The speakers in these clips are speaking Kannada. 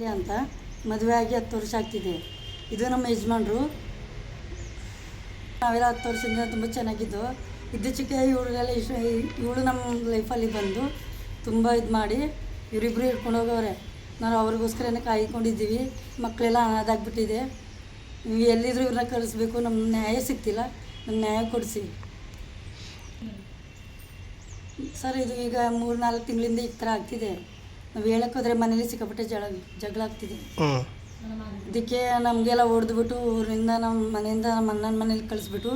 ಅಂತ ಮದುವೆ ಆಗಿ 10 ವರ್ಷ ಆಗ್ತಿದೆ. ಇದು ನಮ್ಮ ಯಜಮಾನ್ರು. ನಾವೆಲ್ಲ 10 ವರ್ಷದಿಂದ ತುಂಬ ಚೆನ್ನಾಗಿದ್ದು. ಇತ್ತೀಚೆಗೆ ಇವಳು ನಮ್ಮ ಲೈಫಲ್ಲಿ ಬಂದು ತುಂಬ ಇದು ಮಾಡಿ ಇವರಿಬ್ಬರು ಹಿಡ್ಕೊಂಡು ಹೋಗವ್ರೆ. ನಾವು ಅವ್ರಿಗೋಸ್ಕರನೇ ಕಾಯ್ಕೊಂಡಿದ್ದೀವಿ. ಮಕ್ಕಳೆಲ್ಲ ಅನಾಥಾಗ್ಬಿಟ್ಟಿದೆ. ನೀವು ಎಲ್ಲಿದ್ರು ಇವ್ರನ್ನ ಕಳಿಸ್ಬೇಕು. ನಮ್ಮ ನ್ಯಾಯ ಸಿಗ್ತಿಲ್ಲ. ನಮ್ಮ ನ್ಯಾಯ ಕೊಡಿಸಿ ಸರ್. ಇದು ಈಗ 3-4 ತಿಂಗಳಿಂದ ಈ ಥರ ಆಗ್ತಿದೆ. ನಾವು ಹೇಳೋಕ್ಕೋದ್ರೆ ಮನೇಲಿ ಸಿಕ್ಕಾಪಟ್ಟೆ ಜಗಳ ಆಗ್ತಿದೆ. ಅದಕ್ಕೆ ನಮಗೆಲ್ಲ ಹೊಡೆದ್ಬಿಟ್ಟು ಊರಿಂದ ನಮ್ಮ ಮನೆಯಿಂದ ನಮ್ಮ ಅಣ್ಣನ ಮನೇಲಿ ಕಳಿಸ್ಬಿಟ್ಟು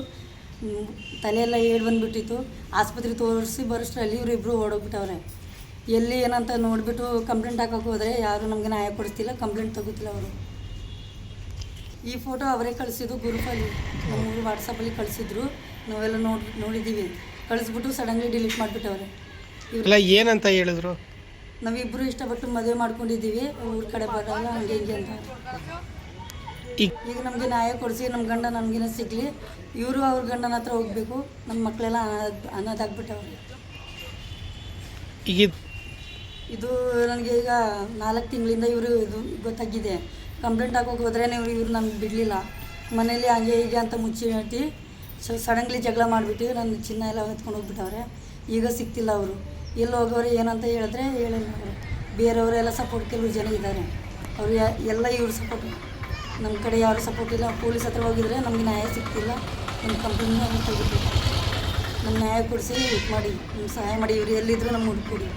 ತಲೆಯೆಲ್ಲ ಏಡ್ ಬಂದುಬಿಟ್ಟಿತ್ತು. ಆಸ್ಪತ್ರೆ ತೋರಿಸಿ ಬರೋಷ್ಟರಲ್ಲಿ ಇವರಿಬ್ಬರು ಓಡೋಗ್ಬಿಟ್ಟವ್ರೆ. ಎಲ್ಲಿ ಏನಂತ ನೋಡಿಬಿಟ್ಟು ಕಂಪ್ಲೇಂಟ್ ಹಾಕೋಕೆ ಹೋದರೆ ಯಾರು ನಮಗೆ ನ್ಯಾಯ ಕೊಡಿಸ್ತಿಲ್ಲ, ಕಂಪ್ಲೇಂಟ್ ತಗೋತಿಲ್ಲ ಅವರು. ಈ ಫೋಟೋ ಅವರೇ ಕಳಿಸಿದ್ದು ಗ್ರೂಪಲ್ಲಿ, ನಮ್ಮೂರು ವಾಟ್ಸಪ್ಪಲ್ಲಿ ಕಳಿಸಿದ್ರು. ನಾವೆಲ್ಲ ನೋಡಿದ್ದೀವಿ. ಕಳಿಸ್ಬಿಟ್ಟು ಸಡನ್ಲಿ ಡಿಲೀಟ್ ಮಾಡಿಬಿಟ್ಟವ್ರೆ. ಇವರೆಲ್ಲ ಏನಂತ ಹೇಳಿದ್ರು? ನಾವಿಬ್ಬರು ಇಷ್ಟಪಟ್ಟು ಮದುವೆ ಮಾಡ್ಕೊಂಡಿದ್ದೀವಿ, ಊರ ಕಡೆ ಬರೋಲ್ಲ ಹಂಗೆ ಹಿಂಗೆ ಅಂತ. ಈಗ ನಮಗೆ ನ್ಯಾಯ ಕೊಡಿಸಿ ನಮ್ಮ ಗಂಡ ನಮಗಿನ ಸಿಗಲಿ. ಇವರು ಅವ್ರ ಗಂಡನ ಹತ್ರ ಹೋಗಬೇಕು. ನಮ್ಮ ಮಕ್ಕಳೆಲ್ಲ ಅನಾಥಾಗ್ಬಿಟ್ಟವ್ರೆ. ಇದು ನನಗೆ ಈಗ 4 ತಿಂಗಳಿಂದ ಇವರು ಇದು ಗೊತ್ತಾಗಿದೆ. ಕಂಪ್ಲೇಂಟ್ ಹಾಕೋಕೆ ಹೋದ್ರೆ ಇವ್ರು ನಮ್ಗೆ ಬಿಡಲಿಲ್ಲ. ಮನೇಲಿ ಹಂಗೆ ಹೀಗೆ ಅಂತ ಮುಚ್ಚಿ ಸಡನ್ಲಿ ಜಗಳ ಮಾಡಿಬಿಟ್ಟು ನನ್ನ ಚಿನ್ನ ಎಲ್ಲ ಹೊತ್ಕೊಂಡು ಹೋಗ್ಬಿಟ್ಟವ್ರೆ. ಈಗ ಸಿಗ್ತಿಲ್ಲ ಅವರು. ಎಲ್ಲಿ ಹೋಗೋರು ಏನಂತ ಹೇಳಿದ್ರೆ ಹೇಳಿಲ್ಲ ಅವರು. ಬೇರೆಯವರೆಲ್ಲ ಸಪೋರ್ಟ್ ಕೆಲವು ಜನ ಇದ್ದಾರೆ. ಅವರು ಎಲ್ಲ ಇವ್ರು ಸಪೋರ್ಟ್. ನಮ್ಮ ಕಡೆ ಯಾರು ಸಪೋರ್ಟ್ ಇಲ್ಲ. ಪೊಲೀಸ್ ಹತ್ರ ಹೋಗಿದ್ರೆ ನಮಗೆ ನ್ಯಾಯ ಸಿಗ್ತಿಲ್ಲ. ನಮ್ಮ ಕಂಪ್ನಿನ ತೆಗಿತಿಲ್ಲ. ನಮ್ಮ ನ್ಯಾಯ ಕೊಡಿಸಿ ಇದು ಮಾಡಿ, ನಮ್ಮ ಸಹಾಯ ಮಾಡಿ. ಇವರು ಎಲ್ಲಿದ್ದರೂ ನಮ್ಮ ಹುಡುಕೊಡಿ.